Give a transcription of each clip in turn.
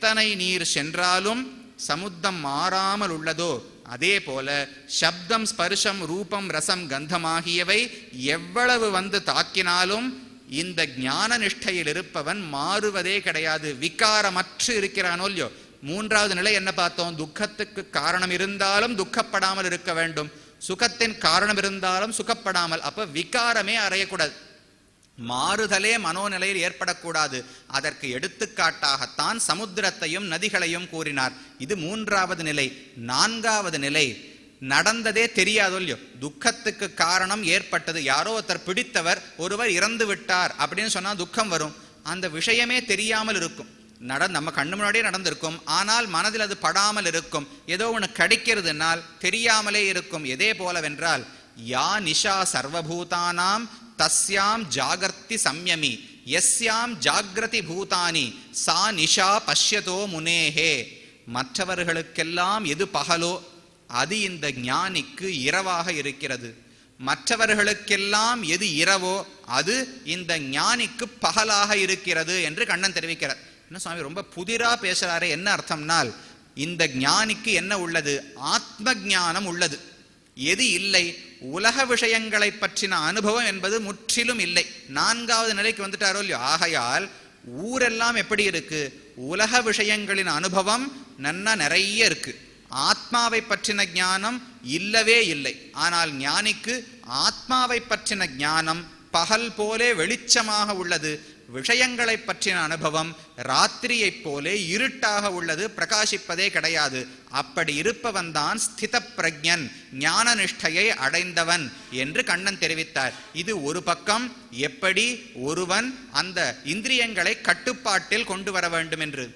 எத்தனை நீர் சென்றாலும் சமுத்திரம் மாறாமல் உள்ளதோ அதே போல சப்தம் ஸ்பர்ஷம் ரூபம் ரசம் கந்தமாகியவை எவ்வளவு வந்து தாக்கினாலும் இந்த ஞான நிஷ்டையில் இருப்பவன் மாறுவதே கிடையாது, விகாரமற்று இருக்கிறானோ இல்லையோ. மூன்றாவது நிலை என்ன பார்த்தோம்? துக்கத்துக்கு காரணம் இருந்தாலும் துக்கப்படாமல் இருக்க வேண்டும், சுகத்தின் காரணம் இருந்தாலும் சுகப்படாமல். அப்ப விகாரமே அறையக்கூடாது, மாறுதலே மனோநிலையில் ஏற்படக்கூடாது. அதற்கு எடுத்துக்காட்டாகத்தான் சமுத்திரத்தையும் நதிகளையும் கூறினார். இது மூன்றாவது நிலை. நான்காவது நிலை, நடந்ததே தெரியாதோ இல்லையோ, துக்கத்துக்கு காரணம் ஏற்பட்டது, யாரோ ஒருத்தர் பிடித்தவர் ஒருவர் இறந்து விட்டார் அப்படின்னு சொன்னா துக்கம் வரும். அந்த விஷயமே தெரியாமல் இருக்கும், நம்ம கண்ணு முன்னாடியே நடந்திருக்கும், ஆனால் மனதில் அது படாமல் இருக்கும். ஏதோ ஒன்று கிடைக்கிறதுனால் தெரியாமலே இருக்கும். எதே போலவென்றால் யா நிஷா சர்வபூதானாம் தஸ்யாம் ஜாகர்த்தி சம்யமி யஸ்யாம் ஜாகிரதி பூதானி சா நிஷா பஷ்யதோ முனேஹே. மற்றவர்களுக்கெல்லாம் எது பகலோ அது இந்த ஞானிக்கு இரவாக இருக்கிறது, மற்றவர்களுக்கெல்லாம் எது இரவோ அது இந்த ஞானிக்கு பகலாக இருக்கிறது என்று கண்ணன் தெரிவிக்கிறார். என்ன சுவாமி ரொம்ப புதிரா பேசுறாரு, என்ன அர்த்தம்னால் இந்த ஞானிக்கு என்ன உள்ளது? ஆத்ம ஞானம் உள்ளது. எது இல்லை? உலக விஷயங்களை பற்றின அனுபவம் என்பது முற்றிலும் இல்லை. நான்காவது நிலைக்கு வந்துட்டாரோ இல்லையோ. ஆகையால் ஊரெல்லாம் எப்படி இருக்கு? உலக விஷயங்களின் அனுபவம் நன்னா நிறைய இருக்கு, ஆத்மாவை பற்றின ஞானம் இல்லவே இல்லை. ஆனால் ஞானிக்கு ஆத்மாவை பற்றின ஞானம் பகல் போலே வெளிச்சமாக உள்ளது, விஷயங்களை பற்றின அனுபவம் ராத்திரியை போலே இருட்டாக உள்ளது, பிரகாசிப்பதே கிடையாது. அப்படி இருப்பவன் தான் ஸ்தித பிரஜன், ஞான நிஷ்டையை அடைந்தவன் என்று கண்ணன் தெரிவித்தார். இது ஒரு பக்கம் எப்படி ஒருவன் அந்த இந்திரியங்களை கட்டுப்பாட்டில் கொண்டு வர வேண்டும் என்று.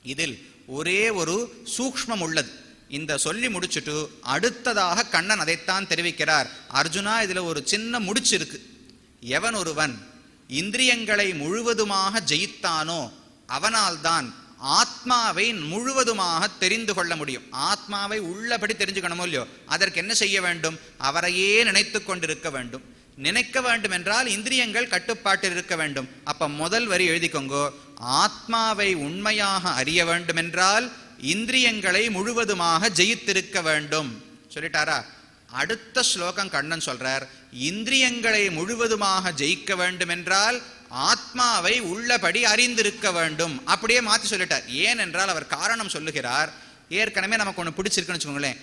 இதில் ஒரே ஒரு சூக்ஷ்மம் உள்ளது. இந்த சொல்லி முடிச்சுட்டு அடுத்ததாக கண்ணன் அதைத்தான் தெரிவிக்கிறார். அர்ஜுனா, இதுல ஒரு சின்ன முடிச்சு இருக்கு. எவன் ஒருவன் இந்திரியங்களை முழுவதுமாக ஜெயித்தானோ அவனால்தான் ஆத்மாவை முழுவதுமாக தெரிந்து கொள்ள முடியும். ஆத்மாவை உள்ளபடி தெரிஞ்சுக்கணுமோ இல்லையோ, அதற்கு என்ன செய்ய வேண்டும்? அவரையே நினைத்து கொண்டிருக்க வேண்டும். நினைக்க வேண்டும் என்றால் இந்திரியங்கள் கட்டுப்பாட்டில் இருக்க வேண்டும். அப்ப முதல் வரி எழுதிக்கோங்கோ, ஆத்மாவை உண்மையாக அறிய வேண்டும் என்றால் இந்திரியங்களை முழுவதுமாக ஜெயித்திருக்க வேண்டும் சொல்லிட்டாரா? அடுத்த ஸ்லோகம் கண்ணன் சொல்றார், இந்திரியங்களை முழுவதுமாக ஜெயிக்க வேண்டும் என்றால் ஆத்மாவை உள்ளபடி அறிந்திருக்க வேண்டும். அப்படியே மாற்றி சொல்லிட்டார். ஏனென்றால் அவர் காரணம் சொல்லுகிறார். ஏற்கனவே நமக்கு ஒன்று பிடிச்சிருக்குன்னு வச்சுக்கோங்களேன்,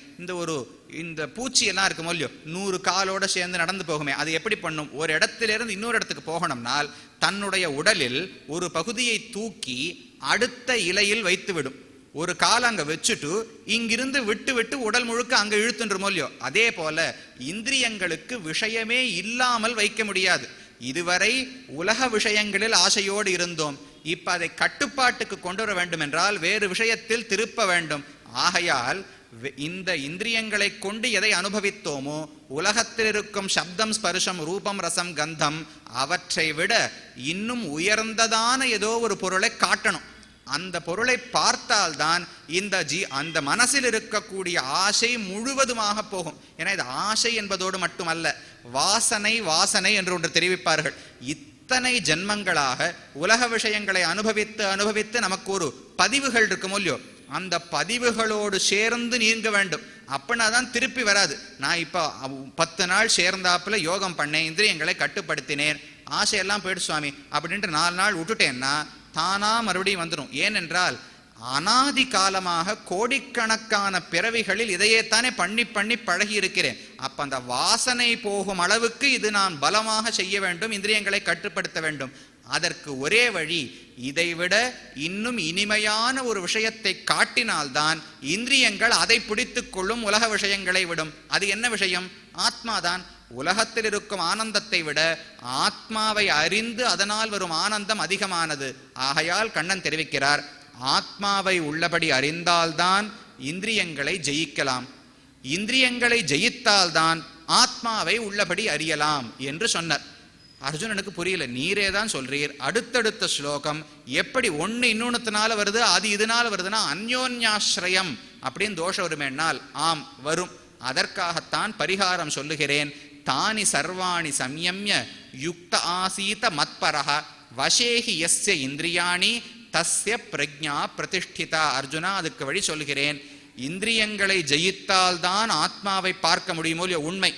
இந்த பூச்சி எல்லாம் இருக்குமோ இல்லையோ, 100 காலோட சேர்ந்து நடந்து போகுமே, அது எப்படி பண்ணும்? ஒரு இடத்திலிருந்து இன்னொரு இடத்துக்கு போகணும்னால் தன்னுடைய உடலில் ஒரு பகுதியை தூக்கி அடுத்த இலையில் வைத்து விடும். ஒரு கால் அங்க வச்சுட்டு இங்கிருந்து விட்டு விட்டு உடல் முழுக்க அங்க இழுத்துன்றமோ இல்லையோ, அதே போல இந்திரியங்களுக்கு விஷயமே இல்லாமல் வைக்க முடியாது. இதுவரை உலக விஷயங்களில் ஆசையோடு இருந்தோம், இப்ப அதை கட்டுப்பாட்டுக்கு கொண்டு வர வேண்டும் என்றால் வேறு விஷயத்தில் திருப்ப வேண்டும். ஆகையால் இந்த இந்திரியங்களை கொண்டு எதை அனுபவித்தோமோ, உலகத்தில் இருக்கும் சப்தம் ஸ்பர்ஷம் ரூபம் ரசம் கந்தம், அவற்றை விட இன்னும் உயர்ந்ததான ஏதோ ஒரு பொருளை காட்டணும். அந்த பொருளை பார்த்தால்தான் அந்த மனசில் இருக்கக்கூடிய ஆசை முழுவதுமாக போகும். ஏன்னா இது ஆசை என்பதோடு மட்டுமல்ல, வாசனை வாசனை என்று ஒன்று தெரிவிப்பார்கள். இத்தனை ஜென்மங்களாக உலக விஷயங்களை அனுபவித்து அனுபவித்து நமக்கு ஒரு பதிவுகள் இருக்குமோ இல்லையோ, அந்த பதிவுகளோடு சேர்ந்து நீங்க வேண்டும். அப்படின்னா தான் திருப்பி வராது. நான் இப்போ 10 நாள் சேர்ந்தாப்புல யோகம் பண்ணேன், இந்திரியங்களை கட்டுப்படுத்தினேன், ஆசையெல்லாம் போயிடு சுவாமி அப்படின்ட்டு 4 நாள் விட்டுட்டேன்னா தானா மறுபடியும் வந்துடும். ஏனென்றால் அனாதி காலமாக கோடிக்கணக்கான பிறவிகளில் இதையே தானே பண்ணி பண்ணி பழகி இருக்கிறேன். அப்ப அந்த வாசனை போகும் அளவுக்கு இது நான் பலமாக செய்ய வேண்டும், இந்திரியங்களை கட்டுப்படுத்த வேண்டும். அதற்கு ஒரே வழி, இதைவிட இன்னும் இனிமையான ஒரு விஷயத்தை காட்டினால்தான் இந்திரியங்கள் அதை பிடித்துக் கொள்ளும், உலக விஷயங்களை விடும். அது என்ன விஷயம்? ஆத்மாதான். உலகத்தில் இருக்கும் ஆனந்தத்தை விட ஆத்மாவை அறிந்து அதனால் வரும் ஆனந்தம் அதிகமானது. ஆகையால் கண்ணன் தெரிவிக்கிறார், ஆத்மாவை உள்ளபடி அறிந்தால்தான் இந்திரியங்களை ஜெயிக்கலாம், இந்திரியங்களை ஜெயித்தால்தான் ஆத்மாவை உள்ளபடி அறியலாம் என்று சொன்னார். அர்ஜுனனுக்கு புரியல, நீரே தான் சொல்றீர். அடுத்தடுத்த ஸ்லோகம் எப்படி ஒன்னு இன்னொன்னுனால வருது, அது இதனால வருதுன்னா அந்யோன்யாஸ்ரயம் அப்படின்னு தோஷம் வருமேனால் ஆம் வரும். அதற்காகத்தான் பரிகாரம் சொல்லுகிறேன். தானி சர்வாணி சம்யம்ய யுக்த ஆசீத மத்பரஹ வசேஹி யஸ்ய இந்திரியாணி தஸ்ய பிரஜா பிரதிஷ்டிதா. அர்ஜுனா, அதுக்கு வழி சொல்கிறேன். இந்திரியங்களை ஜெயித்தால்தான் ஆத்மாவை பார்க்க முடியுமோ இல்லையோ, உண்மை.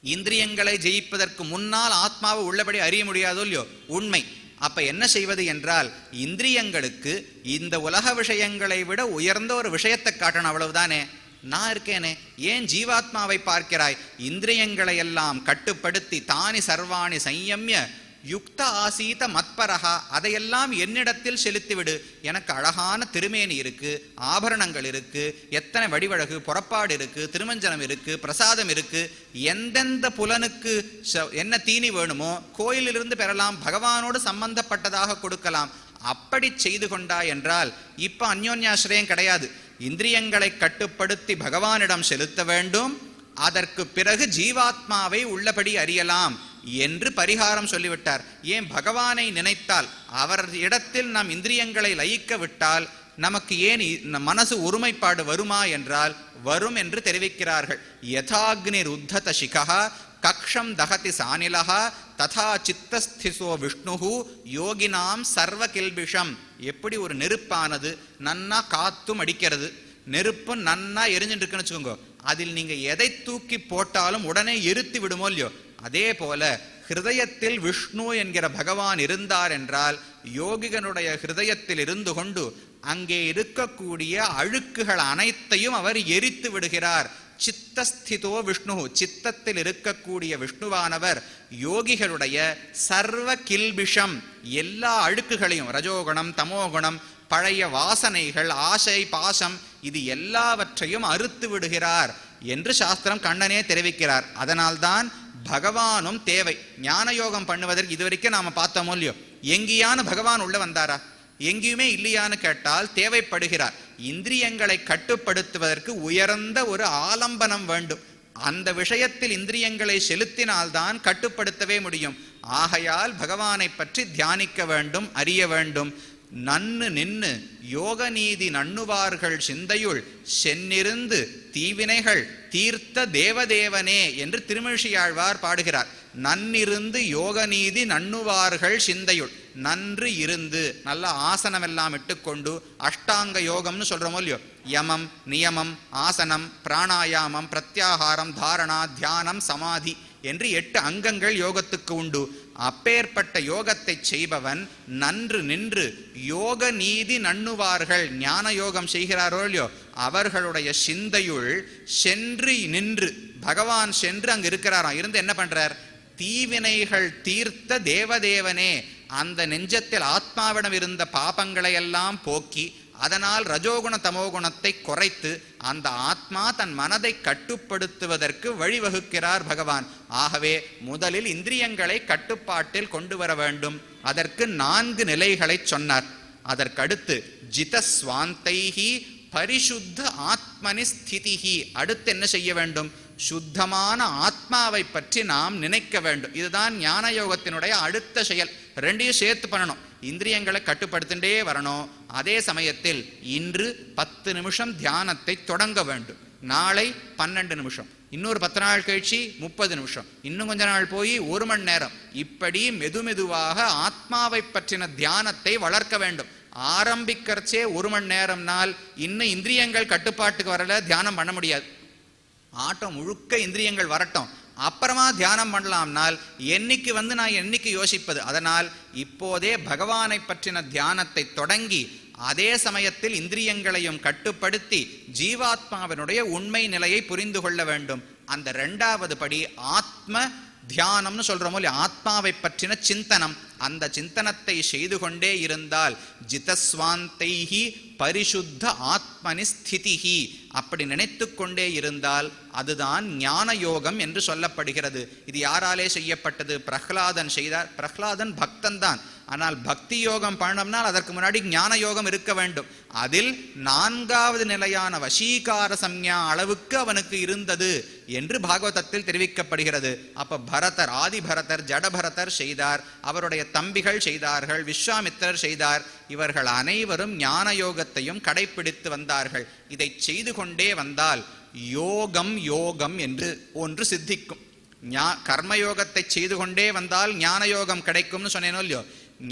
இந்திரியங்களை ஜெயிப்பதற்கு முன்னால் ஆத்மாவை உள்ளபடி அறிய முடியாதோ இல்லையோ, உண்மை. அப்ப என்ன செய்வது என்றால், இந்திரியங்களுக்கு இந்த உலக விஷயங்களை விட உயர்ந்த ஒரு விஷயத்தை காட்டணும், அவ்வளவுதானே. நான் இருக்கேனே, ஏன் ஜீவாத்மாவை பார்க்கிறாய்? இந்திரியங்களை எல்லாம் கட்டுப்படுத்தி தானி சர்வாணி சம்யம்ய யுக்த ஆசீத மத்பரஹா, அதையெல்லாம் என்னிடத்தில் செலுத்திவிடு. எனக்கு அழகான திருமேனி இருக்கு, ஆபரணங்கள் இருக்கு, எத்தனை வடிவழகு புறப்பாடு இருக்கு, திருமஞ்சனம் இருக்கு, பிரசாதம் இருக்கு. எந்தெந்த புலனுக்கு என்ன தீனி வேணுமோ கோயிலிலிருந்து பெறலாம், பகவானோடு சம்பந்தப்பட்டதாக கொடுக்கலாம். அப்படி செய்து கொண்டா என்றால் இப்ப அந்யோன்யாசிரயம் கிடையாது. இந்திரியங்களை கட்டுப்படுத்தி பகவானிடம் செலுத்த வேண்டும். அதற்கு பிறகு ஜீவாத்மாவை உள்ளபடி அறியலாம் என்று பரிகாரம் சொல்லிவிட்டார். ஏன்? பகவானை நினைத்தால், அவர் இடத்தில் நாம் இந்திரியங்களை லயிக்க விட்டால் நமக்கு ஏன் மனசு ஒருமைப்பாடு வருமா என்றால் வரும் என்று தெரிவிக்கிறார்கள். யதாக்னி ருத்தத சிகா கக்ஷம் தகதி சானிலஹா ததா சித்தஸ்திசோ விஷ்ணுஹு யோகினாம் சர்வ கில்பிஷம். எப்படி ஒரு நெருப்பானது நன்னா காத்தும் அடிக்கிறது, நெருப்பு நன்னா எரிஞ்சுட்டு இருக்குன்னு வச்சுக்கோங்க, அதில் நீங்க எதை தூக்கி போட்டாலும் உடனே எரித்து விடுமோ இல்லையோ, அதே போல ஹிருதயத்தில் விஷ்ணு என்கிற பகவான் இருந்தார் என்றால் யோகிகனுடைய ஹிருதயத்தில் இருந்து கொண்டு அங்கே இருக்கக்கூடிய அழுக்குகள் அனைத்தையும் அவர் எரித்து விடுகிறார். சித்தஸ்திதோ விஷ்ணு, சித்தத்தில் இருக்கக்கூடிய விஷ்ணுவானவர் யோகிகளுடைய சர்வ கில்பிஷம், எல்லா அழுக்குகளையும், ரஜோகுணம் தமோகுணம் பழைய வாசனைகள் ஆசை பாசம் இது எல்லாவற்றையும் அறுத்து விடுகிறார் என்று சாஸ்திரம் கண்ணனே தெரிவிக்கிறார். அதனால்தான் பகவானும் தேவை. ஞான யோகம் பண்ணுவதற்கு இதுவரைக்கும் நாம பார்த்தோமோ இல்லையோ, எங்கேயான பகவான் உள்ள வந்தாரா? எங்கேயுமே இல்லையான்னு கேட்டால் தேவைப்படுகிறார். இந்திரியங்களை கட்டுப்படுத்துவதற்கு உயர்ந்த ஒரு ஆலம்பனம் வேண்டும். அந்த விஷயத்தில் இந்திரியங்களை செலுத்தினால்தான் கட்டுப்படுத்தவே முடியும். ஆகையால் பகவானை பற்றி தியானிக்க வேண்டும், அறிய வேண்டும். நன்னு நின்னு யோக நீதி நண்ணுவார்கள் சிந்தையுள் சென்னிருந்து தீவினைகள் தீர்த்த தேவதேவனே என்று திருமிழிசையாழ்வார் பாடுகிறார். நன்னிருந்து யோக நீதி நண்ணுவார்கள் சிந்தையுள், நன்று இருந்து நல்ல ஆசனம் எல்லாம் இட்டுக்கொண்டு அஷ்டாங்க யோகம்னு சொல்றோமோ இல்லையோ, யமம் நியமம் ஆசனம் பிராணாயாமம் பிரத்யாகாரம் தாரணா தியானம் சமாதி என்று 8 அங்கங்கள் யோகத்துக்கு உண்டு. அப்பேற்பட்ட யோகத்தை செய்பவன் நன்று நின்று யோக நீதி நண்ணுவார்கள், ஞான யோகம் செய்கிறாரோ இல்லையோ, அவர்களுடைய சிந்தையுள் சென்று நின்று, பகவான் சென்று அங்கு இருக்கிறாராம். இருந்து என்ன பண்றார்? தீவினைகள் தீர்த்த தேவதேவனே, அந்த நெஞ்சத்தில் ஆத்மாவிடம் இருந்த பாபங்களை எல்லாம் போக்கி அதனால் ரஜோகுண தமோகுணத்தை குறைத்து அந்த ஆத்மா தன் மனதை கட்டுப்படுத்துவதற்கு வழிவகுக்கிறார் பகவான். ஆகவே முதலில் இந்திரியங்களை கட்டுப்பாட்டில் கொண்டு வர வேண்டும். அதற்கு 4 நிலைகளை சொன்னார். அதற்கடுத்து ஜிதஸ்வாந்தைஹி பரிசுத்த ஆத்மனி ஸ்திதிஹி, அடுத்து என்ன செய்ய வேண்டும்? சுத்தமான ஆத்மாவை பற்றி நாம் நினைக்க வேண்டும். இதுதான் ஞான யோகத்தினுடைய அடுத்த செயல். 2ஐயும் சேர்த்து பண்ணணும். இந்திரியங்களை கட்டுப்படுத்திண்டே வரணும். அதே சமயத்தில் இன்று 10 நிமிஷம் தியானத்தை தொடங்க வேண்டும். நாளை 12 நிமிஷம், இன்னொரு 10 நாள் கழிச்சு 30 நிமிஷம், இன்னும் கொஞ்ச நாள் போய் 1 மணி நேரம். இப்படி மெதுமெதுவாக ஆத்மாவை பற்றின தியானத்தை வளர்க்க வேண்டும். ஆரம்பிக்கிறச்சே 1 மணி நேரம்னால் இன்னும் இந்திரியங்கள் கட்டுப்பாட்டுக்கு வரல, தியானம் பண்ண முடியாது. ஆட்டம் முழுக்க இந்திரியங்கள் வரட்டும், அப்புறமா தியானம் பண்ணலாம்னால் என்னைக்கு நான் என்னைக்கு யோசிப்பது? அதனால் இப்போதே பகவானை பற்றின தியானத்தை தொடங்கி அதே சமயத்தில் இந்திரியங்களையும் கட்டுப்படுத்தி ஜீவாத்மாவினுடைய உண்மை நிலையை புரிந்து கொள்ள வேண்டும். அந்த 2வது படி ஆத்ம தியானம்னு சொல்றோமோ இல்லையா, ஆத்மாவை பற்றின சிந்தனம். அந்த சிந்தனத்தை செய்து கொண்டே இருந்தால் ஜிதஸ்வாந்தைஹி பரிசுத்த ஆத்மனி ஸ்திதிஹி, அப்படி நினைத்து கொண்டே இருந்தால் அதுதான் ஞான யோகம் என்று சொல்லப்படுகிறது. இது யாராலே செய்யப்பட்டது? பிரஹ்லாதன் செய்தார். பிரஹ்லாதன் பக்தன் தான், ஆனால் பக்தி யோகம் பண்ணோம்னால் அதற்கு முன்னாடி ஞான யோகம் இருக்க வேண்டும். அதில் 4வது நிலையான வசீகார சம்ஞா அளவுக்கு அவனுக்கு இருந்தது என்று பாகவதத்தில் தெரிவிக்கப்படுகிறது. அப்ப பரதர், ஆதி பரதர், ஜடபரதர் செய்தார், அவருடைய தம்பிகள் செய்தார்கள், விஸ்வாமித்திரர் செய்தார். இவர்கள் அனைவரும் ஞான யோகத்தையும் கடைபிடித்து வந்தார்கள். இதை செய்து கொண்டே வந்தால் யோகம் யோகம் என்று ஒன்று சித்திக்கும். கர்மயோகத்தை செய்து கொண்டே வந்தால் ஞான யோகம் கிடைக்கும்னு சொன்னேனோ இல்லையோ,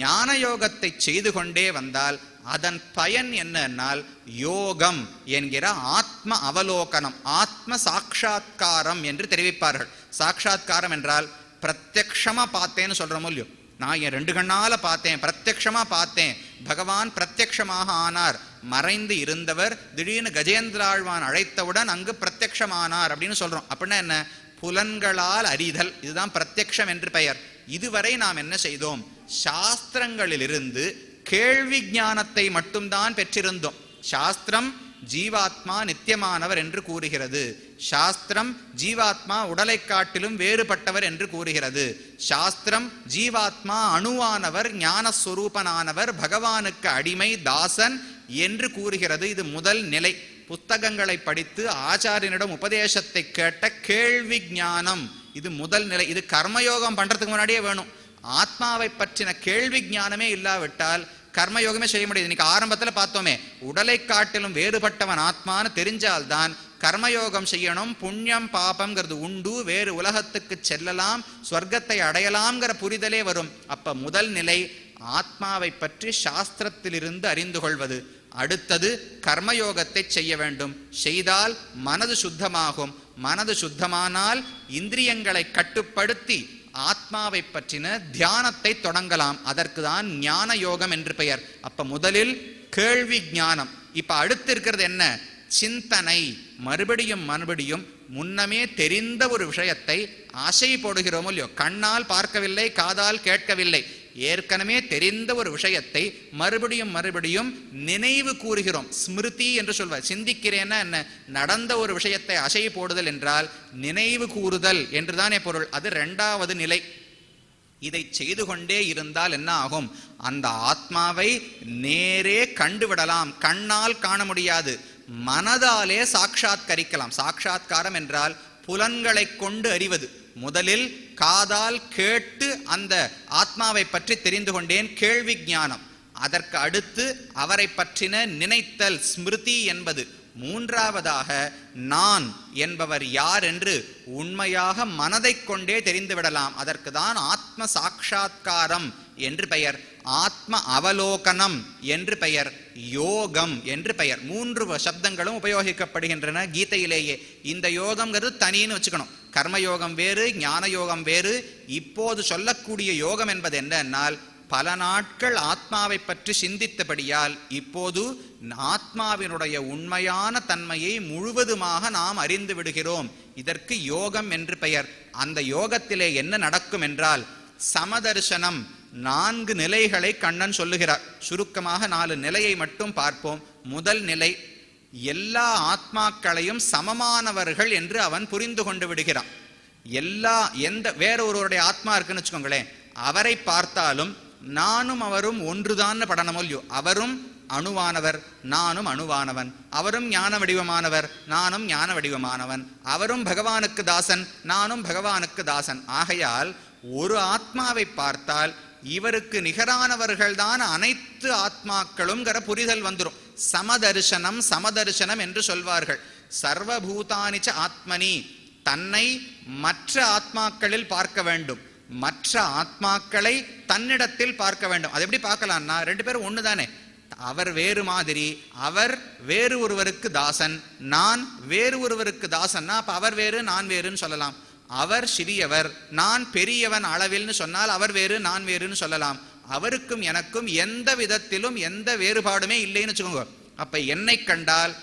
ஞான யோகத்தை செய்து கொண்டே வந்தால் அதன் பயன் என்னன்னால் யோகம் என்கிற ஆத்ம அவலோகனம், ஆத்ம சாட்சா்காரம் என்று தெரிவிப்பார்கள். சாட்சா்காரம் என்றால் பிரத்யக்ஷமா பார்த்தேன்னு சொல்றோமோ இல்லையோ, நான் என் 2 கண்ணால பார்த்தேன், பிரத்யக்ஷமா பார்த்தேன், பகவான் பிரத்யக்ஷமாக ஆனார், மறைந்து இருந்தவர் திடீர்னு கஜேந்திராழ்வான் அழைத்தவுடன் அங்கு பிரத்யக்ஷமானார் அப்படின்னு சொல்றோம். அப்படின்னா என்ன? புலன்களால் அறிதல், இதுதான் பிரத்யக்ஷம் என்று பெயர். இதுவரை நாம் என்ன செய்தோம்? சாஸ்திரங்களிலிருந்து கேள்வி ஞானத்தை மட்டும்தான் பெற்றிருந்தோம். சாஸ்திரம் ஜீவாத்மா நித்தியமானவர் என்று கூறுகிறது, சாஸ்திரம் ஜீவாத்மா உடலை காட்டிலும் வேறுபட்டவர் என்று கூறுகிறது, சாஸ்திரம் ஜீவாத்மா அணுவானவர், ஞானஸ்வரூபனானவர், பகவானுக்கு அடிமை, தாசன் என்று கூறுகிறது. இது முதல் நிலை. புத்தகங்களை படித்து ஆச்சாரியனிடம் உபதேசத்தை கேட்ட கேள்வி ஞானம், இது முதல் நிலை. இது கர்மயோகம் பண்றதுக்கு முன்னாடியே வேணும். ஆத்மாவை பற்றின கேள்வி ஞானமே இல்லாவிட்டால் கர்மயோகமே செய்ய முடியாது. இன்னைக்கு ஆரம்பத்தில் பார்த்தோமே, உடலை காட்டிலும் வேறுபட்டவன் ஆத்மான்னு தெரிஞ்சால்தான் கர்மயோகம் செய்யணும். புண்ணியம் பாபம்ங்கிறது உண்டு, வேறு உலகத்துக்கு செல்லலாம், சொர்க்கத்தை அடையலாம்ங்கிற புரிதலே வரும். அப்ப முதல் நிலை ஆத்மாவை பற்றி சாஸ்திரத்திலிருந்து அறிந்து கொள்வது. அடுத்தது கர்மயோகத்தை செய்ய வேண்டும். செய்தால் மனது சுத்தமாகும். மனது சுத்தமானால் இந்திரியங்களை கட்டுப்படுத்தி ஆத்மாவை பற்றின தியானத்தை தொடங்கலாம். அதற்கு தான் ஞான யோகம் என்று பெயர். அப்ப முதலில் கேள்வி ஞானம். இப்ப அடுத்து இருக்கிறது என்ன? சிந்தனை. மறுபடியும் மறுபடியும் முன்னமே தெரிந்த ஒரு விஷயத்தை ஆசை போடுகிறோமோ இல்லையோ, கண்ணால் பார்க்கவில்லை, காதால் கேட்கவில்லை, ஏற்கனவே தெரிந்த ஒரு விஷயத்தை மறுபடியும் மறுபடியும் நினைவு கூறுகிறோம். ஸ்மிருதி என்று சொல்வார். சிந்திக்கிறேன்னா என்ன? நடந்த ஒரு விஷயத்தை அசை போடுதல் என்றால் நினைவு கூறுதல் என்றுதானே பொருள். அது 2வது நிலை. இதை செய்து கொண்டே இருந்தால் என்ன ஆகும்? அந்த ஆத்மாவை நேரே கண்டுவிடலாம். கண்ணால் காண முடியாது, மனதாலே சாட்சாத்கரிக்கலாம். சாட்சாத்காரம் என்றால் புலன்களை கொண்டு அறிவது. முதலில் காதால் கேட்டு அந்த ஆத்மாவை பற்றி தெரிந்து கொண்டேன், கேள்வி ஞானம். அதற்கு அடுத்து அவரை பற்றின நினைத்தல், ஸ்மிருதி என்பது. 3வதாக நான் என்பவர் யார் என்று உண்மையாக மனதை கொண்டே தெரிந்து விடலாம். அதற்கு தான் ஆத்ம சாட்சா்காரம் என்று பெயர், ஆத்ம அவலோகனம் என்று பெயர், யோகம் என்று பெயர். 3 சப்தங்களும் உபயோகிக்கப்படுகின்றன கீதையிலேயே. இந்த யோகம்ங்கிறது தனின்னு வச்சுக்கணும். கர்மயோகம் வேறு, ஞான யோகம் வேறு. இப்போது சொல்லக்கூடிய யோகம் என்பது என்னன்னால், பல நாட்கள் ஆத்மாவை பற்றி சிந்தித்தபடியால் இப்போது ஆத்மாவினுடைய உண்மையான தன்மையை முழுவதுமாக நாம் அறிந்து விடுகிறோம். இதற்கு யோகம் என்று பெயர். அந்த யோகத்திலே என்ன நடக்கும் என்றால் சமதர்சனம். 4 நிலைகளை கண்ணன் சொல்லுகிறார். சுருக்கமாக 4 நிலையை மட்டும் பார்ப்போம். முதல் நிலை, எல்லா ஆத்மாக்களையும் சமமானவர்கள் என்று அவன் புரிந்து கொண்டு விடுகிறான். வேற ஒருவருடைய ஆத்மா இருக்குன்னு வச்சுக்கோங்களேன், அவரை பார்த்தாலும் நானும் அவரும் ஒன்றுதான் படணும் இல்லையோ. அவரும் அணுவானவர், நானும் அணுவானவன். அவரும் ஞான வடிவமானவர், நானும் ஞான வடிவமானவன். அவரும் பகவானுக்கு தாசன், நானும் பகவானுக்கு தாசன். ஆகையால் ஒரு ஆத்மாவை பார்த்தால் இவருக்கு நிகரானவர்கள் தான் அனைத்து ஆத்மாக்களும் புரிதல் வந்துடும். சமதர்சனம், சமதர்சனம் என்று சொல்வார்கள். சர்வபூதானிச்ச ஆத்மனி, தன்னை மற்ற ஆத்மாக்களில் பார்க்க வேண்டும், மற்ற ஆத்மாக்களை தன்னிடத்தில் பார்க்க வேண்டும். அது எப்படி பார்க்கலாம்னா, 2 பேரும் ஒண்ணு தானே. அவர் வேறு மாதிரி, அவர் வேறு ஒருவருக்கு தாசன், நான் வேறு ஒருவருக்கு தாசன்னா அப்ப அவர் வேறு நான் வேறுன்னு சொல்லலாம். அவர் சிறியவர், நான் பெரியவன் அளவில்னு சொன்னால் அவர் வேறு நான் வேறுன்னு சொல்லலாம். அவருக்கும் எனக்கும் எந்த விதத்திலும் எந்த வேறுபாடுமே இல்லைன்னு வச்சுக்கோங்க. அப்ப என்னை கண்டால்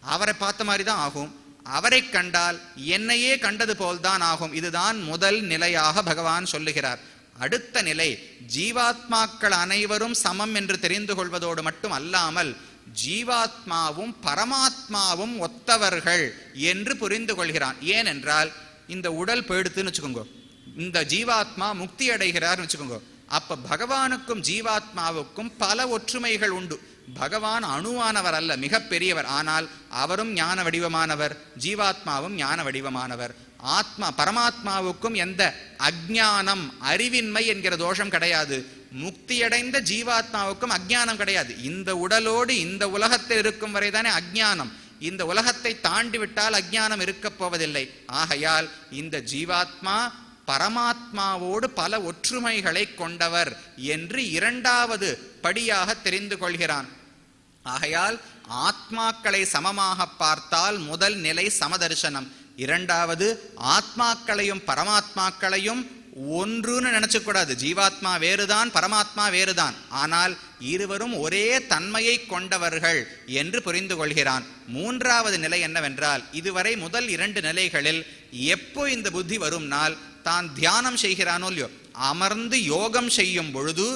அவரை பார்த்த மாதிரி தான் ஆகும், அவரை கண்டால் என்னையே கண்டது போல்தான் ஆகும். இதுதான் முதல் நிலையாக பகவான் சொல்லுகிறார். அடுத்த நிலை, ஜீவாத்மாக்கள் அனைவரும் சமம் என்று தெரிந்து கொள்வதோடு மட்டும் அல்லாமல் ஜீவாத்மாவும் பரமாத்மாவும் ஒத்தவர்கள் என்று புரிந்து கொள்கிறான். ஏனென்றால் இந்த உடல் போயிடுத்துன்னு வச்சுக்கோங்க, இந்த ஜீவாத்மா முக்தி அடைகிறார்னு வச்சுக்கோங்க. அப்ப பகவானுக்கும் ஜீவாத்மாவுக்கும் பல ஒற்றுமைகள் உண்டு. பகவான் அணுவானவர் அல்ல, மிக பெரியவர். ஆனால் அவரும் ஞான வடிவமானவர், ஜீவாத்மாவும் ஞான வடிவமானவர். பரமாத்மாவுக்கும் எந்த அஜ்ஞானம், அறிவின்மை என்கிற தோஷம் கிடையாது. முக்தியடைந்த ஜீவாத்மாவுக்கும் அஜ்ஞானம் கிடையாது. இந்த உடலோடு இந்த உலகத்தில் இருக்கும் வரைதானே அஜ்ஞானம். இந்த உலகத்தை தாண்டி விட்டால் அஞ்ஞானம் இருக்கப் போவதில்லை. ஆகையால் இந்த ஜீவாத்மா பரமாத்மாவோடு பல ஒற்றுமைகளை கொண்டவர் என்று இரண்டாவது படியாக தெரிந்து கொள்கிறான். ஆகையால் ஆத்மாக்களை சமமாக பார்த்தால் முதல் நிலை சமதர்சனம். இரண்டாவது, ஆத்மாக்களையும் பரமாத்மாக்களையும் ஒன்றுன்னு நினைச்சக்கூடாது. ஜீவாத்மா வேறுதான், பரமாத்மா வேறுதான், ஆனால் இருவரும் ஒரே தன்மையை கொண்டவர்கள் என்று புரிந்து கொள்கிறான். மூன்றாவது நிலை என்னவென்றால், இதுவரை முதல் இரண்டு நிலைகளில் எப்போ இந்த புத்தி வரும்னால், தான் தியானம் செய்கிறானோ இல்லையோ, அமர்ந்து யோகம் செய்யும் பொழுது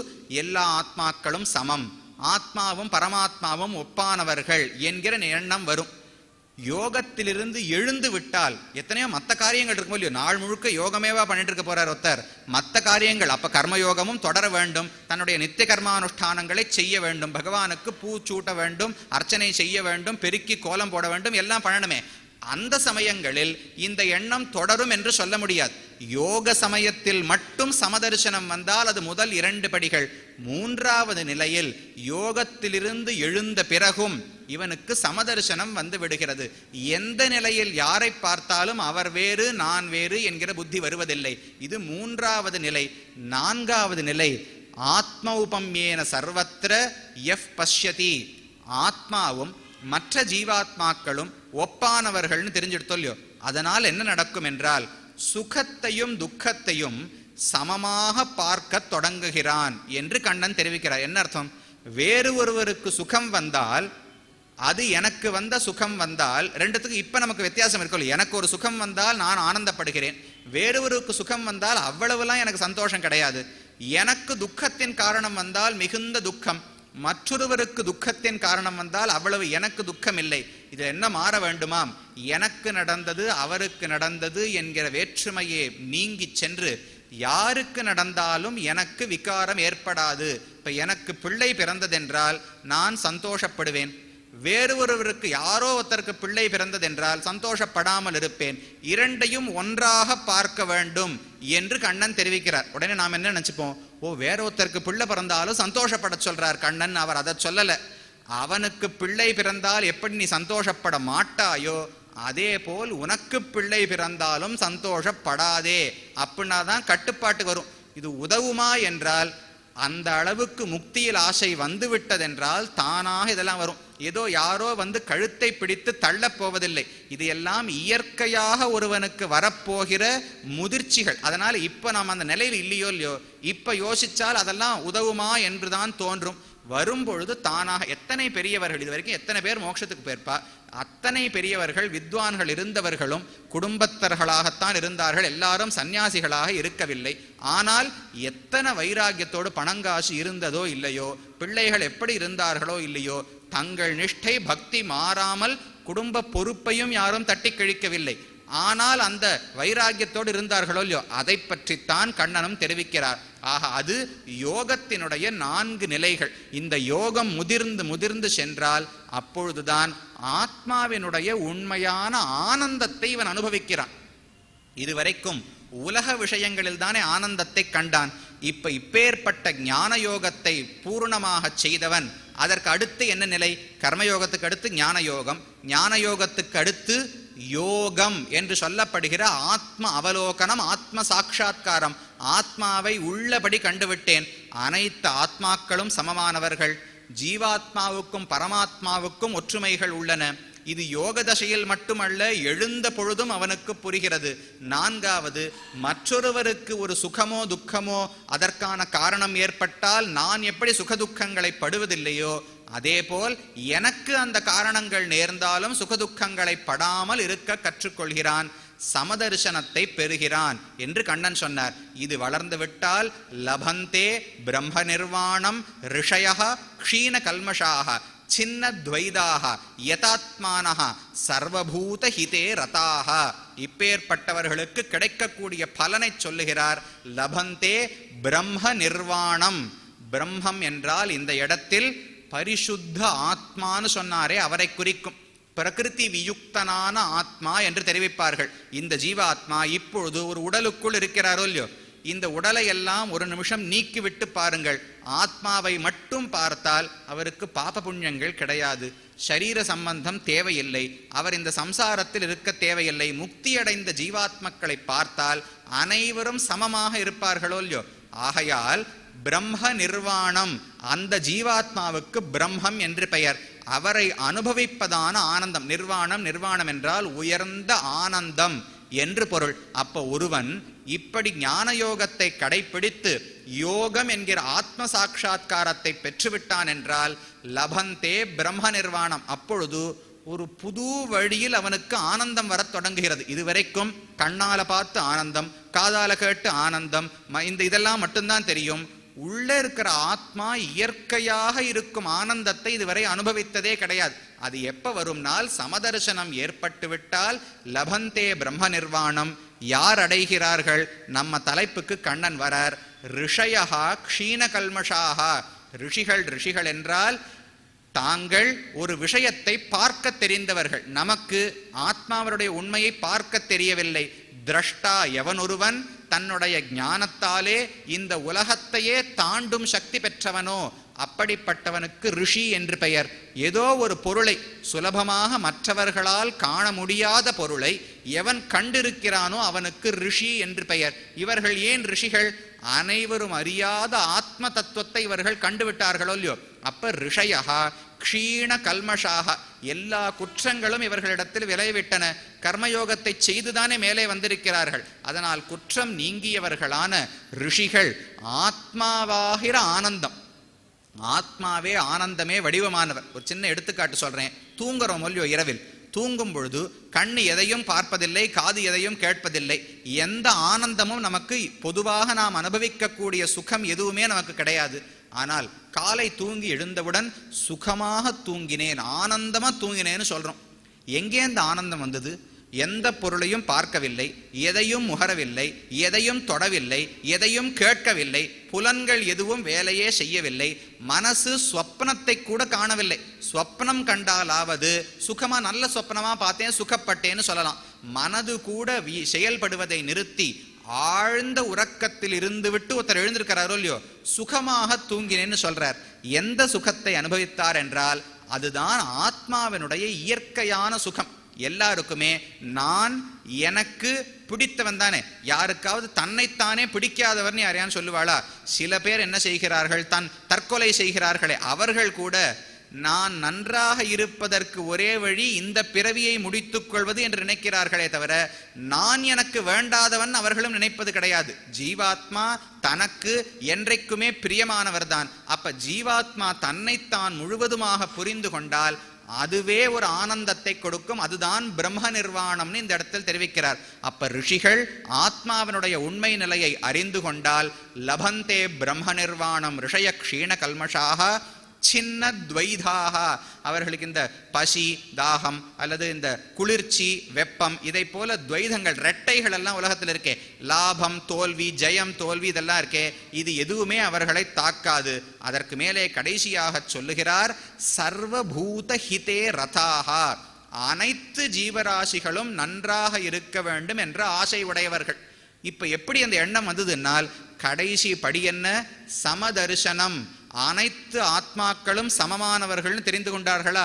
எல்லா ஆத்மாக்களும் சமம், ஆத்மாவும் பரமாத்மாவும் ஒப்பானவர்கள் என்கிற எண்ணம் வரும். யோகத்திலிருந்து எழுந்து விட்டால், எத்தனையோ மற்ற காரியங்கள் இருக்கும் இல்லையோ, நாள் முழுக்க யோகமேவா பண்ணிட்டு இருக்க போறார் ஒருத்தர், மற்ற காரியங்கள் அப்ப கர்மயோகமும் தொடர வேண்டும், தன்னுடைய நித்திய கர்மானுஷ்டானங்களை செய்ய வேண்டும், பகவானுக்கு பூ சூட்ட வேண்டும், அர்ச்சனை செய்ய வேண்டும், பெருக்கி கோலம் போட வேண்டும், எல்லாம் பண்ணணுமே. அந்த சமயங்களில் இந்த எண்ணம் தொடரும் என்று சொல்ல முடியாது. யோக சமயத்தில் மட்டும் சமதர்சனம் வந்தால் அது முதல் இரண்டு படிகள். மூன்றாவது நிலையில் யோகத்திலிருந்து எழுந்த பிறகும் இவனுக்கு சமதர்சனம் வந்து விடுகிறது. எந்த நிலையில் யாரை பார்த்தாலும் அவர் வேறு நான் வேறு என்கிற புத்தி வருவதில்லை. இது மூன்றாவது நிலை. நான்காவது நிலை, ஆத்ம உபம்யேன சர்வத்திர யஃப் பஷ்யதி, ஆத்மாவும் மற்ற ஜீவாத்மாக்களும் ஒப்பானவர்கள்னு தெரிஞ்சிடுத்தோல்லையோ. அதனால் என்ன நடக்கும் என்றால், சுகத்தையும் துக்கத்தையும் சமமாக பார்க்க தொடங்குகிறான் என்று கண்ணன் தெரிவிக்கிறார். என்ன அர்த்தம்? வேறு ஒருவருக்கு சுகம் வந்தால், அது எனக்கு வந்த சுகம் வந்தால், ரெண்டுத்துக்கு இப்ப நமக்கு வித்தியாசம் இருக்கும். எனக்கு ஒரு சுகம் வந்தால் நான் ஆனந்தப்படுகிறேன், வேறொருக்கு சுகம் வந்தால் அவ்வளவுலாம் எனக்கு சந்தோஷம் கிடையாது. எனக்கு துக்கத்தின் காரணம் வந்தால் மிகுந்த துக்கம், மற்றொருவருக்கு துக்கத்தின் காரணம் வந்தால் அவ்வளவு எனக்கு துக்கம் இல்லை. இது என்ன மாற வேண்டுமாம்? எனக்கு நடந்தது அவருக்கு நடந்தது என்கிற வேற்றுமையே நீங்கி சென்று யாருக்கு நடந்தாலும் எனக்கு விகாரம் ஏற்படாது. இப்ப எனக்கு பிள்ளை பிறந்ததென்றால் நான் சந்தோஷப்படுவேன், வேறு ஒருவருக்கு யாரோ ஒருத்தருக்கு பிள்ளை பிறந்ததென்றால் சந்தோஷப்படாமல் இருப்பேன். இரண்டையும் ஒன்றாக பார்க்க வேண்டும் என்று கண்ணன் தெரிவிக்கிறார். உடனே நாம் என்ன நினைச்சுப்போம், ஓ வேற ஒருத்தருக்கு பிள்ளை பிறந்தாலும் சந்தோஷப்பட சொல்றார் கண்ணன். அவர் அதை சொல்லல. அவனுக்கு பிள்ளை பிறந்தால் எப்படி நீ சந்தோஷப்பட மாட்டாயோ, அதே போல் உனக்கு பிள்ளை பிறந்தாலும் சந்தோஷப்படாதே. அப்படின்னா தான் கட்டுப்பாட்டு வரும். இது உதவுமா என்றால், அந்த அளவுக்கு முக்தியில் ஆசை வந்து விட்டதென்றால் தானாக இதெல்லாம் வரும். ஏதோ யாரோ வந்து கழுத்தை பிடித்து தள்ளப் போவதில்லை. இது எல்லாம் இயற்கையாக ஒருவனுக்கு வரப்போகிற முதிர்ச்சிகள். அதனால இப்ப நாம் அந்த நிலையில் இல்லையோ இல்லையோ, இப்ப யோசிச்சால் அதெல்லாம் உதவுமா என்றுதான் தோன்றும். வரும்பொழுது தானாக. எத்தனை பெரியவர்கள் இதுவரைக்கும் எத்தனை பேர் மோட்சத்துக்கு போயிருப்பா? அத்தனை பெரியவர்கள் வித்வான்கள் இருந்தவர்களும் குடும்பத்தர்களாகத்தான் இருந்தார்கள், எல்லாரும் சன்னியாசிகளாக இருக்கவில்லை. ஆனால் எத்தனை வைராக்கியத்தோடு பணங்காசு இருந்ததோ இல்லையோ, பிள்ளைகள் எப்படி இருந்தார்களோ இல்லையோ, தங்கள் நிஷ்டை பக்தி மாறாமல் குடும்ப பொறுப்பையும் யாரும் தட்டி கழிக்கவில்லை. ஆனால் அந்த வைராக்கியத்தோடு இருந்தார்களோ இல்லையோ, அதை பற்றித்தான் கண்ணனும் தெரிவிக்கிறார். ஆக அது யோகத்தினுடைய 4 நிலைகள். இந்த யோகம் முதிர்ந்து முதிர்ந்து சென்றால் அப்பொழுதுதான் ஆத்மாவினுடைய உண்மையான ஆனந்தத்தை இவன் அனுபவிக்கிறான். இதுவரைக்கும் உலக விஷயங்களில் தானே ஆனந்தத்தை கண்டான். இப்பேற்பட்ட ஞான யோகத்தை பூர்ணமாக செய்தவன் அதற்கு அடுத்து என்ன நிலை? கர்மயோகத்துக்கு அடுத்து ஞான யோகம், ஞான யோகத்துக்கு அடுத்து யோகம் என்று சொல்லப்படுகிற ஆத்ம அவலோகனம், ஆத்ம சாட்சா்காரம். ஆத்மாவை உள்ளபடி கண்டுவிட்டேன், அனைத்து ஆத்மாக்களும் சமமானவர்கள், ஜீவாத்மாவுக்கும் பரமாத்மாவுக்கும் ஒற்றுமைகள் உள்ளன. இது யோக தசையில் மட்டுமல்ல, எழுந்த பொழுதும் அவனுக்கு புரிகிறது. 4வது, மற்றொருவருக்கு ஒரு சுகமோ துக்கமோ அதற்கான காரணம் ஏற்பட்டால் நான் எப்படி சுகதுக்கங்களை படுவதில்லையோ, அதேபோல் எனக்கு அந்த காரணங்கள் நேர்ந்தாலும் சுகதுக்கங்களை படாமல் இருக்க கற்றுக்கொள்கிறான், சமதர்சனத்தை பெறுகிறான் என்று கண்ணன் சொன்னார். இது வளர்ந்து விட்டால் லபந்தே பிரம்ம நிர்வாணம் ரிஷயः க்ஷீண கல்மஷாக சின்ன துவைதாக யதாத்மானஹ சர்வபூத ஹிதே ரதாக. இப்பேற்பட்டவர்களுக்கு கிடைக்கக்கூடிய பலனை சொல்லுகிறார். லபந்தே பிரம்ம நிர்வாணம். பிரம்மம் என்றால் இந்த இடத்தில் பரிசுத்த ஆத்மான்னு சொன்னாரே அவரை குறிக்கும். பிரகிருதி வியுக்தனான ஆத்மா என்று தெரிவிப்பார்கள். இந்த ஜீவாத்மா இப்பொழுது ஒரு உடலுக்குள் இருக்கிறாரோ இல்லையோ, இந்த உடலை எல்லாம் ஒரு நிமிஷம் நீக்கிவிட்டு பாருங்கள். ஆத்மாவை மட்டும் பார்த்தால் அவருக்கு பாப புண்ணியங்கள் கிடையாது, சரீர சம்பந்தம் தேவையில்லை, அவர் இந்த சம்சாரத்தில் இருக்க தேவையில்லை. முக்தியடைந்த ஜீவாத்மக்களை பார்த்தால் அனைவரும் சமமாக இருப்பார்களோ இல்லையோ. ஆகையால் பிரம்ம நிர்வாணம், அந்த ஜீவாத்மாவுக்கு பிரம்மம் என்று பெயர். அவரை அனுபவிப்பதான ஆனந்தம். நிர்வாணம் என்றால் உயர்ந்த ஆனந்தம் என்று பொருள். அப்ப ஒருவன் இப்படி ஞான யோகத்தை கடைபிடித்து யோகம் என்கிற ஆத்ம சாட்சா்காரத்தை பெற்றுவிட்டான் என்றால் லபந்தே பிரம்ம நிர்வாணம். அப்பொழுது ஒரு புது வழியில் அவனுக்கு ஆனந்தம் வர தொடங்குகிறது. இதுவரைக்கும் கண்ணால பார்த்து ஆனந்தம், காதால கேட்டு ஆனந்தம், இதெல்லாம் மட்டும்தான் தெரியும். உள்ள இருக்கிற ஆத்மா இயற்கையாக இருக்கும் ஆனந்தத்தை இதுவரை அனுபவித்ததே கிடையாது. அது எப்ப வரும்னால் சமதர்சனம் ஏற்பட்டு விட்டால் லபந்தே பிரம்ம நிர்வாணம். யார் அடைகிறார்கள்? நம்ம தலைப்புக்கு கண்ணன் வரார். ரிஷயா க்ஷீண கல்மஷாக. ரிஷிகள் என்றால் தாங்கள் ஒரு விஷயத்தை பார்க்க தெரிந்தவர்கள். நமக்கு ஆத்மாவருடைய உண்மையை பார்க்க தெரியவில்லை. திரஷ்டா எவன் ஒருவன் தன்னுடைய ஞானத்தாலே இந்த உலகத்தையே தாண்டும் சக்தி பெற்றவனோ அப்படிப்பட்டவனுக்கு ரிஷி என்று பெயர். ஏதோ ஒரு பொருளை சுலபமாக மற்றவர்களால் காண முடியாத பொருளை எவன் கண்டிருக்கிறானோ அவனுக்கு ரிஷி என்று பெயர். இவர்கள் ஏன் ரிஷிகள்? அனைவரும் அறியாத ஆத்ம தத்துவத்தை இவர்கள் கண்டுவிட்டார்களோ இல்லையோ. அப்ப ரிஷயா க்ஷீண கல்மஷாக. எல்லா குற்றங்களும் இவர்களிடத்தில் விளைவிட்டன. கர்மயோகத்தை செய்துதானே மேலே வந்திருக்கிறார்கள். அதனால் குற்றம் நீங்கியவர்களான ரிஷிகள் ஆத்மாவாகிற ஆனந்தம், ஆத்மாவே ஆனந்தமே வடிவமானவர். ஒரு சின்ன எடுத்துக்காட்டு சொல்றேன். தூங்குறோம் இல்லையோ, இரவில் தூங்கும் பொழுது கண்ணு எதையும் பார்ப்பதில்லை, காது எதையும் கேட்பதில்லை. எந்த ஆனந்தமும் நமக்கு பொதுவாக நாம் அனுபவிக்கக்கூடிய சுகம் எதுவுமே நமக்கு கிடையாது. ஆனால் காலை தூங்கி எழுந்தவுடன் சுகமாக தூங்கினேன், ஆனந்தமா தூங்கினேன்னு சொல்றோம். எங்கே அந்த ஆனந்தம் வந்தது? எந்த பொருளையும் பார்க்கவில்லை, எதையும் முகரவில்லை, எதையும் தொடவில்லை, எதையும் கேட்கவில்லை, புலன்கள் எதுவும் வேலையே செய்யவில்லை, மனசு ஸ்வப்னத்தை கூட காணவில்லை. ஸ்வப்னம் கண்டாலாவது சுகமா நல்ல ஸ்வப்னமா பார்த்தேன் சுகப்பட்டேன்னு சொல்லலாம். மனது கூட செயல்படுவதை நிறுத்தி ஆழ்ந்த உறக்கத்தில் இருந்து விட்டு ஒருத்தர் எழுந்திருக்கிறாரோ இல்லையோ, சுகமாக தூங்கினேன்னு சொல்றார். எந்த சுகத்தை அனுபவித்தார் என்றால் அதுதான் ஆத்மாவினுடைய இயற்கையான சுகம். எல்லாருக்குமே நான் எனக்கு பிடித்தவன் தானே. யாருக்காவது தன்னைத்தானே பிடிக்காதவர்னு யாரையான்னு சொல்லுவாளா? சில பேர் என்ன செய்கிறார்கள்? தற்கொலை செய்கிறார்களே, அவர்கள் கூட நான் நன்றாக இருப்பதற்கு ஒரே வழி இந்த பிறவியை முடித்துக் கொள்வது என்று நினைக்கிறார்களே தவிர நான் எனக்கு வேண்டாதவன் அவர்களும் நினைப்பது கிடையாது. ஜீவாத்மா தனக்கு என்றைக்குமே பிரியமானவர் தான். அப்ப ஜீவாத்மா தன்னைத்தான் முழுவதுமாக புரிந்து கொண்டால் அதுவே ஒரு ஆனந்தத்தை கொடுக்கும். அதுதான் பிரம்ம நிர்வாணம்னு இந்த இடத்தில் தெரிவிக்கிறார். அப்ப ரிஷிகள் ஆத்மாவினுடைய உண்மை நிலையை அறிந்து கொண்டால் லபந்தே பிரம்ம நிர்வாணம் ரிஷய க்ஷீண கல்மஷாக சின்ன துவைதாக. அவர்களுக்கு இந்த பசி, தாகம் அல்லது இந்த குளிர்ச்சி, வெப்பம், இதை போல துவைதங்கள், ரெட்டைகள் எல்லாம் உலகத்தில் இருக்கே, லாபம் தோல்வி, ஜெயம் தோல்வி, இதெல்லாம் இருக்கே, இது எதுவுமே அவர்களை தாக்காது. அதற்கு மேலே கடைசியாக சொல்லுகிறார், சர்வபூத ஹிதே ரதாக. அனைத்து ஜீவராசிகளும் நன்றாக இருக்க வேண்டும் என்ற ஆசை உடையவர்கள். இப்ப எப்படி அந்த எண்ணம் வந்ததுன்னால் கடைசி படி என்ன? சமதர்சனம். அனைத்து ஆத்மாக்களும் சமமானவர்கள் தெரிந்து கொண்டார்களா?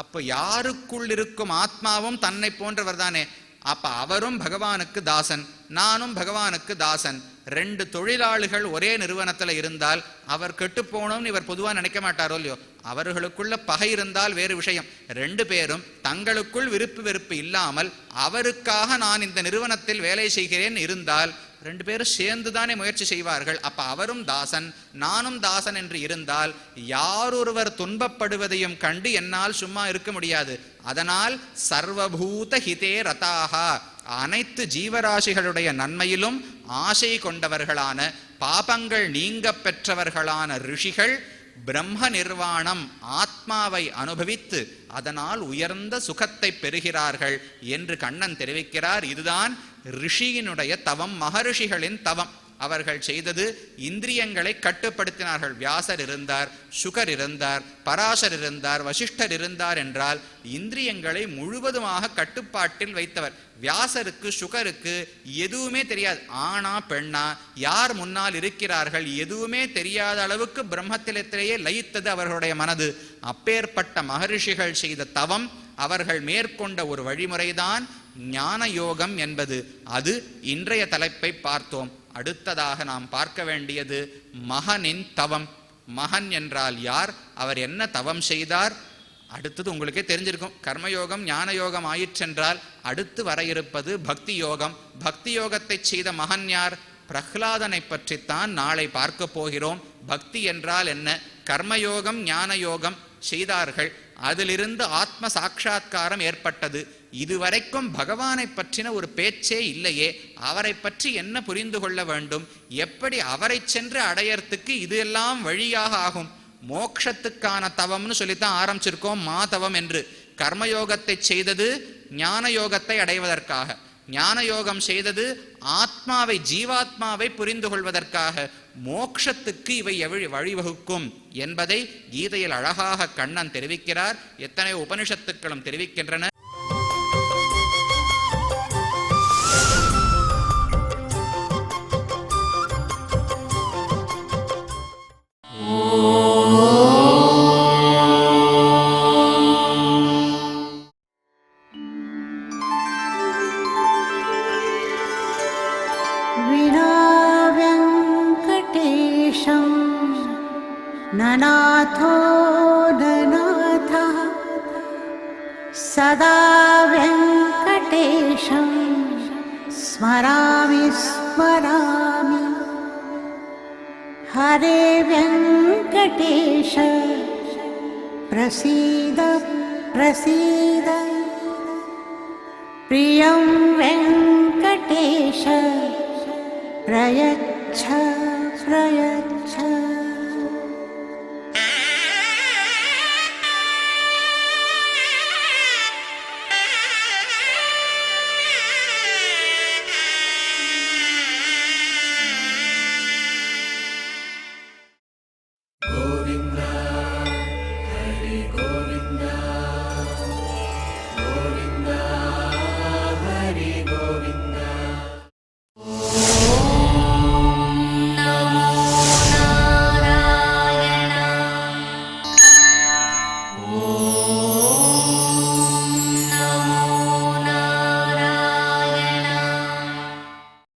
அப்ப யாருக்குள் இருக்கும் ஆத்மாவும் தன்னை போன்றவர் தானே. அப்ப அவரும் பகவானுக்கு தாசன், நானும் பகவானுக்கு தாசன். ரெண்டு தொழிலாளிகள் ஒரே நிறுவனத்துல இருந்தால் அவர் கெட்டு போனோம்னு இவர் பொதுவா நினைக்க மாட்டாரோ இல்லையோ. அவர்களுக்குள்ள பகை இருந்தால் வேறு விஷயம். ரெண்டு பேரும் தங்களுக்குள் விருப்பு வெறுப்பு இல்லாமல் அவருக்காக நான் இந்த நிறுவனத்தில் வேலை செய்கிறேன் இருந்தால் ரெண்டு பேரும் சேர்ந்துதானே முயற்சி செய்வார்கள். அப்ப அவரும் தாசன், நானும் தாசன் என்று இருந்தால் யாரொருவர் துன்பப்படுவதையும் கண்டு என்னால் சும்மா இருக்க முடியாது. அதனால் சர்வபூத ஹிதே ரதாக. அனைத்து ஜீவராசிகளுடைய நன்மையிலும் ஆசை கொண்டவர்களான, பாபங்கள் நீங்க பெற்றவர்களான ரிஷிகள் பிரம்ம நிர்வாணம் ஆத்மாவை அனுபவித்து அதனால் உயர்ந்த சுகத்தை பெறுகிறார்கள் என்று கண்ணன் தெரிவிக்கிறார். இதுதான் ரிஷியினுடைய தவம், மகரிஷிகளின் தவம். அவர்கள் செய்தது இந்திரியங்களை கட்டுப்படுத்தினார்கள். வியாசர் இருந்தார், சுகர் இருந்தார், பராசர் இருந்தார், வசிஷ்டர் இருந்தார் என்றால் இந்திரியங்களை முழுவதுமாக கட்டுப்பாட்டில் வைத்தவர். வியாசருக்கு சுகருக்கு எதுவுமே தெரியாது. ஆணா பெண்ணா, யார் முன்னால் இருக்கிறார்கள் எதுவுமே தெரியாத அளவுக்கு பிரம்மத்திலேயே லயித்தது அவர்களுடைய மனது. அப்பேற்பட்ட மகரிஷிகள் செய்த தவம், அவர்கள் மேற்கொண்ட ஒரு வழிமுறைதான் ஞான யோகம் என்பது. அது இன்றைய தலைப்பை பார்த்தோம். அடுத்ததாக நாம் பார்க்க வேண்டியது மகனின் தவம். மகன் என்றால் யார், அவர் என்ன தவம் செய்தார்? அடுத்தது உங்களுக்கே தெரிஞ்சிருக்கும். கர்மயோகம் ஞான யோகம் ஆயிற்றென்றால் அடுத்து வர இருப்பது பக்தி யோகம். பக்தி யோகத்தை செய்த மகன் யார்? பிரஹ்லாதனை பற்றித்தான் நாளை பார்க்க போகிறோம். பக்தி என்றால் என்ன? கர்மயோகம் ஞான யோகம் செய்தார்கள், அதிலிருந்து ஆத்ம சாட்சா்காரம் ஏற்பட்டது. இதுவரைக்கும் பகவானை பற்றின ஒரு பேச்சே இல்லையே, அவரை பற்றி என்ன புரிந்து கொள்ள வேண்டும், எப்படி அவரை சென்று அடையறதுக்கு இது எல்லாம் வழியாக ஆகும். மோட்சத்துக்கான தவம்னு சொல்லித்தான் ஆரம்பிச்சிருக்கோம், மாதவம் என்று. கர்மயோகத்தை செய்தது ஞான யோகத்தை அடைவதற்காக, ஞான யோகம் செய்தது ஆத்மாவை ஜீவாத்மாவை புரிந்து கொள்வதற்காக. மோட்சத்துக்கு இவை வழிவகுக்கும் என்பதை கீதையில் அழகாக கண்ணன் தெரிவிக்கிறார். எத்தனை உபனிஷத்துக்களும் தெரிவிக்கின்றன. ननाथो ननाथः सदा वेङ्कटेशं स्मरामि स्मरामि। हरे वेङ्कटेश प्रसीद प्रसीद, प्रियं वेङ्कटेश प्रयच्छ प्रयच्छ।